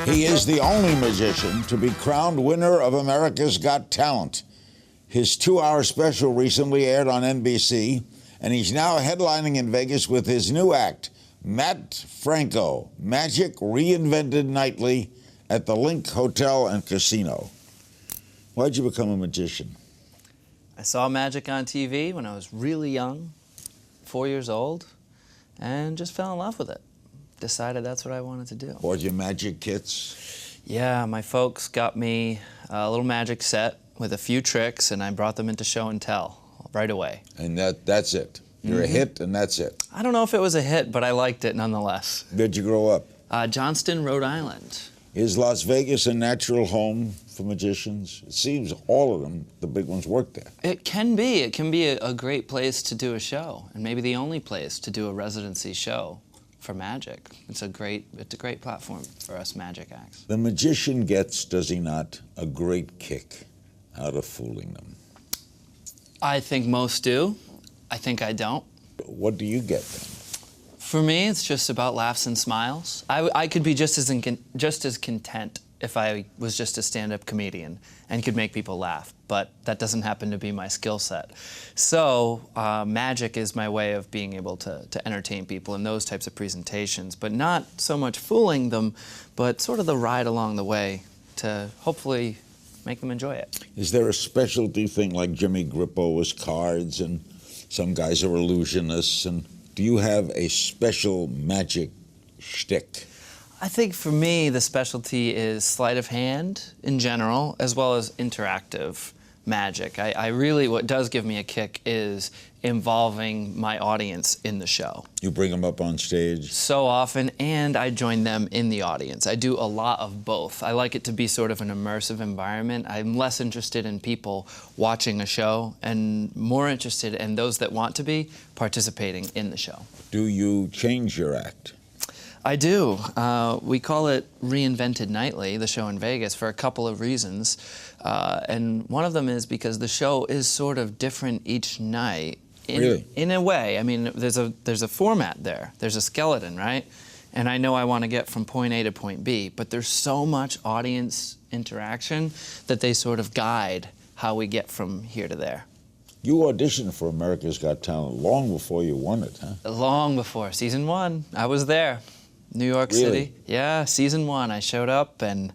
He is the only magician to be crowned winner of America's Got Talent. His 2-hour special recently aired on NBC, and he's now headlining in Vegas with his new act, Mat Franco, Magic Reinvented Nightly at the Link Hotel and Casino. Why'd you become a magician? I saw magic on TV when I was really young, 4 years old, and just fell in love with it. Decided that's what I wanted to do. Bought your magic kits? Yeah, my folks got me a little magic set with a few tricks, and I brought them into show and tell right away. And that's it? You're a hit, and that's it? I don't know if it was a hit, but I liked it nonetheless. Where'd you grow up? Johnston, Rhode Island. Is Las Vegas a natural home for magicians? It seems all of them, the big ones, work there. It can be. It can be a great place to do a show, and maybe the only place to do a residency show for magic. It's a great platform for us magic acts. The magician gets, does he not, a great kick out of fooling them? I think most do. I think I don't. What do you get then? For me, it's just about laughs and smiles. I could be just as content if I was just a stand-up comedian and could make people laugh, but that doesn't happen to be my skill set. So magic is my way of being able to entertain people in those types of presentations, but not so much fooling them, but sort of the ride along the way to hopefully make them enjoy it. Is there a specialty thing like Jimmy Grippo was cards and some guys are illusionists, and do you have a special magic shtick? I think for me, the specialty is sleight of hand in general, as well as interactive magic. I really, what does give me a kick is involving my audience in the show. You bring them up on stage? So often, and I join them in the audience. I do a lot of both. I like it to be sort of an immersive environment. I'm less interested in people watching a show and more interested in those that want to be participating in the show. Do you change your act? I do. We call it Reinvented Nightly, the show in Vegas, for a couple of reasons. And one of them is because the show is sort of different each night. In a way. I mean, there's a format there. There's a skeleton, right? And I know I want to get from point A to point B, but there's so much audience interaction that they sort of guide how we get from here to there. You auditioned for America's Got Talent long before you won it, huh? Long before. Season 1. I was there. New York City. Yeah, season 1. I showed up and,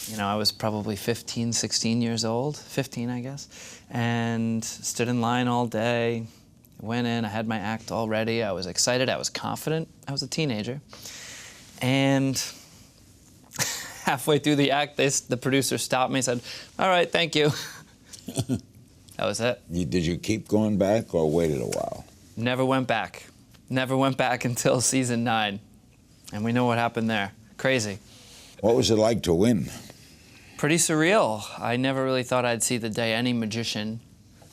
you know, I was probably 15, 16 years old. 15, I guess. And stood in line all day. Went in. I had my act all ready. I was excited. I was confident. I was a teenager. And halfway through the act, the producer stopped me and said, "All right, thank you." That was it. Did you keep going back or waited a while? Never went back. Never went back until season 9. And we know what happened there. Crazy. What was it like to win? Pretty surreal. I never really thought I'd see the day any magician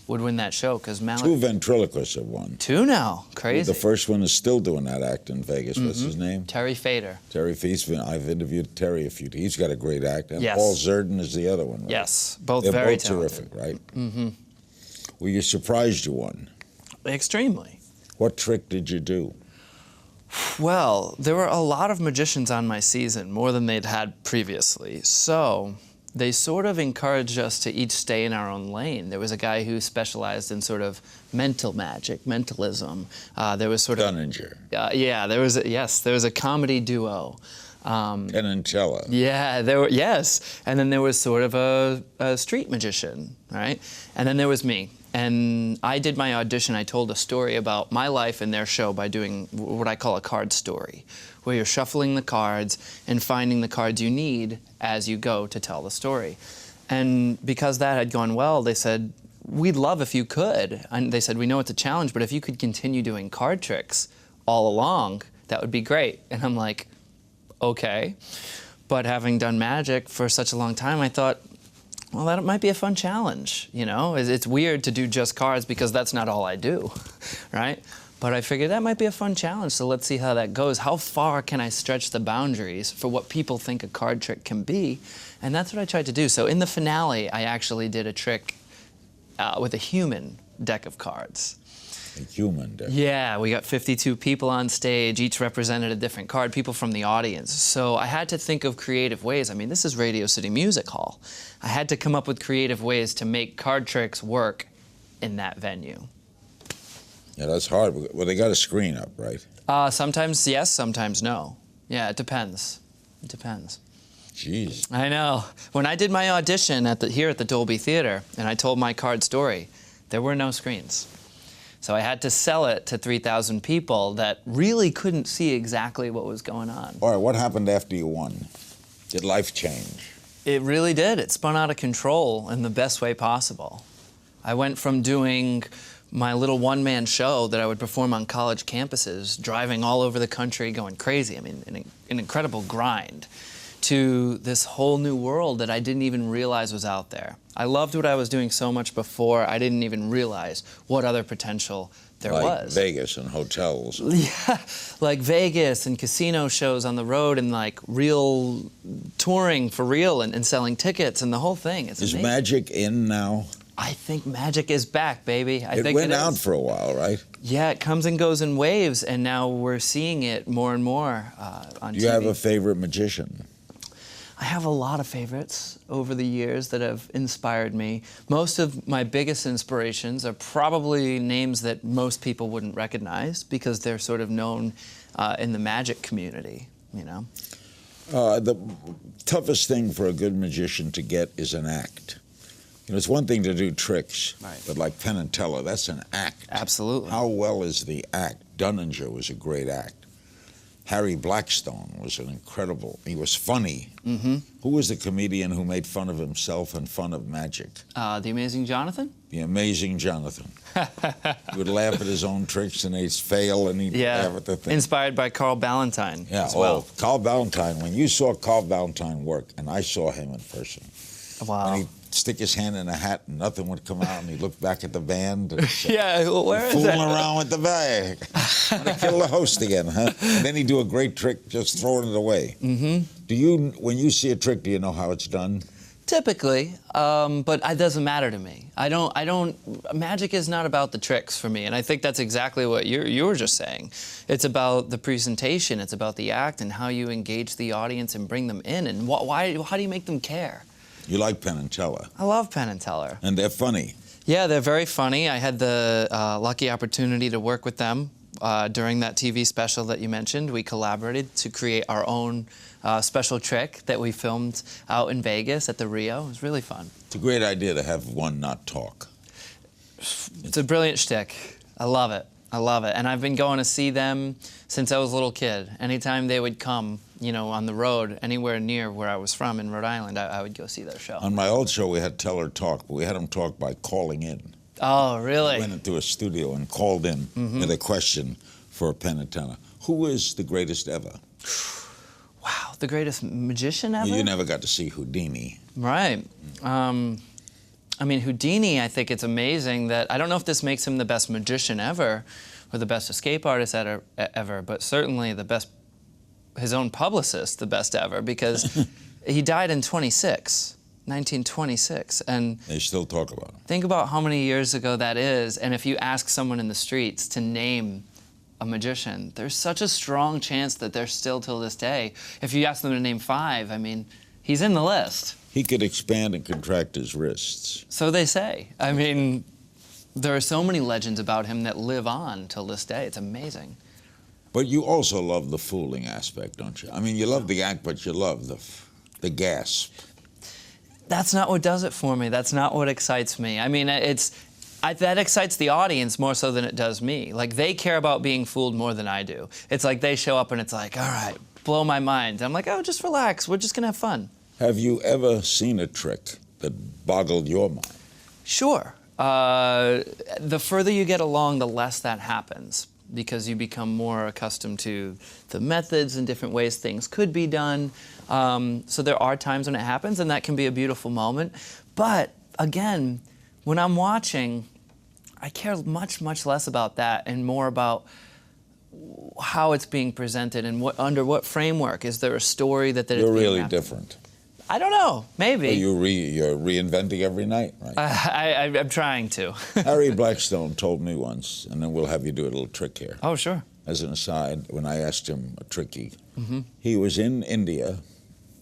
would win that show, because 2 ventriloquists have won. 2 now. Crazy. The first one is still doing that act in Vegas. What's his name? Terry Fader. Terry Fader. I've interviewed Terry a few times. He's got a great act. And yes. Paul Zerdin is the other one, right? Yes. Both They're very both talented. terrific, right? Mm-hmm. Were you surprised you won? Extremely. What trick did you do? Well, there were a lot of magicians on my season, more than they'd had previously. So they sort of encouraged us to each stay in our own lane. There was a guy who specialized in sort of mental magic, mentalism. There was sort of Dunninger. Yeah, there was a comedy duo. Penn and Teller. Yeah, yes. And then there was sort of a street magician, right? And then there was me. And I did my audition. I told a story about my life and their show by doing what I call a card story, where you're shuffling the cards and finding the cards you need as you go to tell the story. And because that had gone well, they said, "We'd love if you could." And they said, "We know it's a challenge, but if you could continue doing card tricks all along, that would be great." And I'm like, okay. But having done magic for such a long time, I thought, well, that might be a fun challenge, you know? It's weird to do just cards because that's not all I do, right? But I figured that might be a fun challenge, so let's see how that goes. How far can I stretch the boundaries for what people think a card trick can be? And that's what I tried to do. So in the finale, I actually did a trick with a human deck of cards. A human deck. Yeah, we got 52 people on stage, each represented a different card, people from the audience. So I had to think of creative ways. I mean, this is Radio City Music Hall. I had to come up with creative ways to make card tricks work in that venue. Yeah, that's hard. Well, they got a screen up, right? Sometimes yes, sometimes no. Yeah, it depends. It depends. Jeez. I know. When I did my audition here at the Dolby Theater, and I told my card story, there were no screens. So I had to sell it to 3,000 people that really couldn't see exactly what was going on. All right, what happened after you won? Did life change? It really did. It spun out of control in the best way possible. I went from doing my little one-man show that I would perform on college campuses, driving all over the country, going crazy. I mean, an incredible grind, to this whole new world that I didn't even realize was out there. I loved what I was doing so much before, I didn't even realize what other potential there was. Like Vegas and hotels. Yeah, like Vegas and casino shows on the road and like real touring for real and selling tickets and the whole thing. It's Is amazing. magic in now? I think magic is back, baby. I think It went it out is. for a while, right? Yeah, it comes and goes in waves, and now we're seeing it more and more on TV. Do you have a favorite magician? I have a lot of favorites over the years that have inspired me. Most of my biggest inspirations are probably names that most people wouldn't recognize because they're sort of known in the magic community, you know? The toughest thing for a good magician to get is an act. You know, it's one thing to do tricks, Right. but like Penn and Teller, that's an act. Absolutely. How well is the act? Dunninger was a great act. Harry Blackstone was an incredible, he was funny. Mm-hmm. Who was the comedian who made fun of himself and fun of magic? The Amazing Jonathan? The Amazing Jonathan. He would laugh at his own tricks and they'd fail and he'd laugh at the thing. Inspired by Carl Ballantine Yeah, as well. Carl Ballantine, when you saw Carl Ballantine work, and I saw him in person, Wow. and he'd stick his hand in a hat and nothing would come out, and he'd look back at the band and say, Yeah, where is fooling that? around with the bag. I'm gonna kill the host again, huh? And then he'd do a great trick, just throwing it away. Mm-hmm. Do you, when you see a trick, do you know how it's done? Typically, but it doesn't matter to me. Magic is not about the tricks for me, and I think that's exactly what you were just saying. It's about the presentation, it's about the act and how you engage the audience and bring them in, and how do you make them care? You like Penn and Teller, I love Penn and Teller. and they're funny. Yeah, they're very funny. I had the lucky opportunity to work with them during that TV special that you mentioned. We collaborated to create our own special trick that we filmed out in Vegas at the Rio. It was really fun. It's a great idea to have one not talk. It's a brilliant shtick. I love it. I love it. And I've been going to see them since I was a little kid. Anytime they would come, you know, on the road, anywhere near where I was from in Rhode Island, I would go see their show. On my old show, we had Teller talk, but we had him talk by calling in. Oh, really? Went into a studio and called in with a question for Penn and Teller. Who is the greatest ever? Wow, the greatest magician ever? You never got to see Houdini. Right. I mean, Houdini, I think it's amazing that, I don't know if this makes him the best magician ever or the best escape artist ever, but certainly the best, his own publicist, the best ever, because he died in 1926. And They still talk about him. think about how many years ago that is, and if you ask someone in the streets to name a magician, there's such a strong chance that they're still till this day. If you ask them to name 5, I mean, he's in the list. He could expand and contract his wrists. So they say. I mean, there are so many legends about him that live on till this day. It's amazing. But you also love the fooling aspect, don't you? I mean, you love the act, but you love the gasp. That's not what does it for me. That's not what excites me. I mean, that excites the audience more so than it does me. Like, they care about being fooled more than I do. It's like they show up and it's like, all right, blow my mind. I'm like, oh, just relax. We're just going to have fun. Have you ever seen a trick that boggled your mind? Sure. The further you get along, the less that happens because you become more accustomed to the methods and different ways things could be done. So there are times when it happens, and that can be a beautiful moment. But again, when I'm watching, I care much, much less about that and more about how it's being presented and under what framework. Is there a story that You're really different. I don't know. Maybe. Well, you're reinventing every night, right? I'm trying to. Harry Blackstone told me once, and then we'll have you do a little trick here. Oh, sure. As an aside, when I asked him a tricky, he was in India,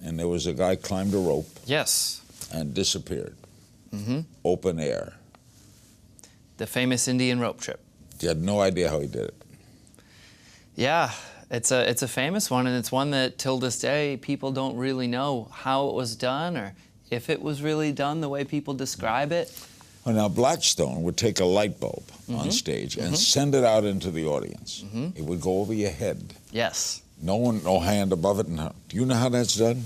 and there was a guy climbed a rope. Yes. And disappeared. Open air. The famous Indian rope trip. You had no idea how he did it. Yeah, it's a famous one, and it's one that till this day people don't really know how it was done or if it was really done the way people describe it. Well, now Blackstone would take a light bulb on stage and send it out into the audience. It would go over your head. Yes. No hand above it. Do you know how that's done?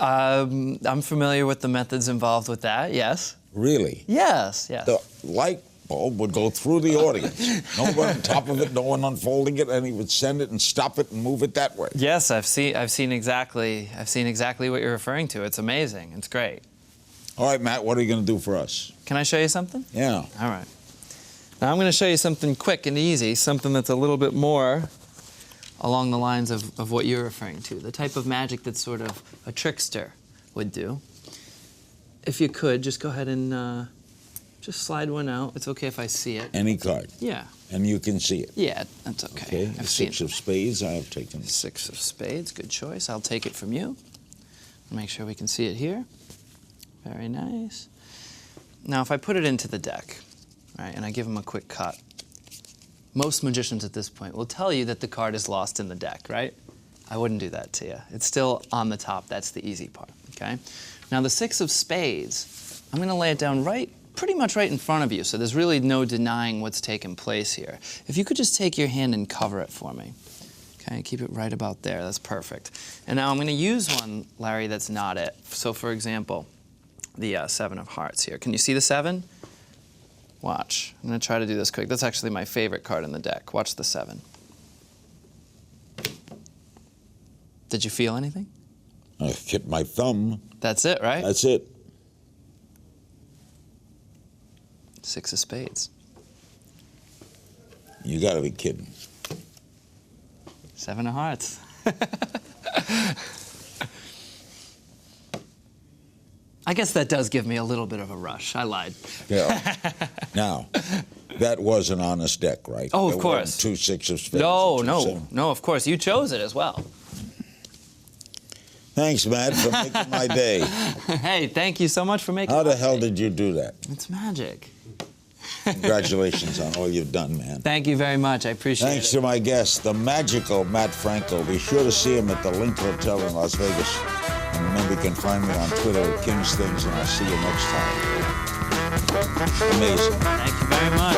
I'm familiar with the methods involved with that, yes. Really? Yes, yes. The light bulb would go through the audience. No one on top of it, no one unfolding it, and he would send it and stop it and move it that way. Yes, I've seen exactly what you're referring to. It's amazing. It's great. All right, Matt, what are you going to do for us? Can I show you something? Yeah. All right. Now I'm going to show you something quick and easy, something that's a little bit more along the lines of what you're referring to, the type of magic that sort of a trickster would do. If you could, just go ahead and just slide one out. It's okay if I see it. Any card. Yeah. And you can see it. Yeah, that's okay. Okay. Six of spades, I have taken. Six of spades, good choice. I'll take it from you. Make sure we can see it here. Very nice. Now, if I put it into the deck, right, and I give him a quick cut, most magicians at this point will tell you that the card is lost in the deck, right? I wouldn't do that to you. It's still on the top. That's the easy part, okay? Now, the six of spades, I'm going to lay it down pretty much right in front of you, so there's really no denying what's taken place here. If you could just take your hand and cover it for me. Okay, keep it right about there. That's perfect. And now I'm going to use one, Larry, that's not it. So, for example, the seven of hearts here. Can you see the seven? Watch. I'm going to try to do this quick. That's actually my favorite card in the deck. Watch the seven. Did you feel anything? I hit my thumb. That's it, right? That's it. Six of spades. You got to be kidding. Seven of hearts. I guess that does give me a little bit of a rush. I lied. Yeah. Now, that was an honest deck, right? Oh, of There course. weren't two six of spades. No, of course. You chose it as well. Thanks, Matt, for making my day. Hey, thank you so much for making How the my hell day. did you do that? It's magic. Congratulations on all you've done, man. Thank you very much. I appreciate it. Thanks to my guest, the magical Mat Franco. Be sure to see him at the Link Hotel in Las Vegas. And remember, you can find me on Twitter at King's Things, and I'll see you next time. Amazing. Thank you very much.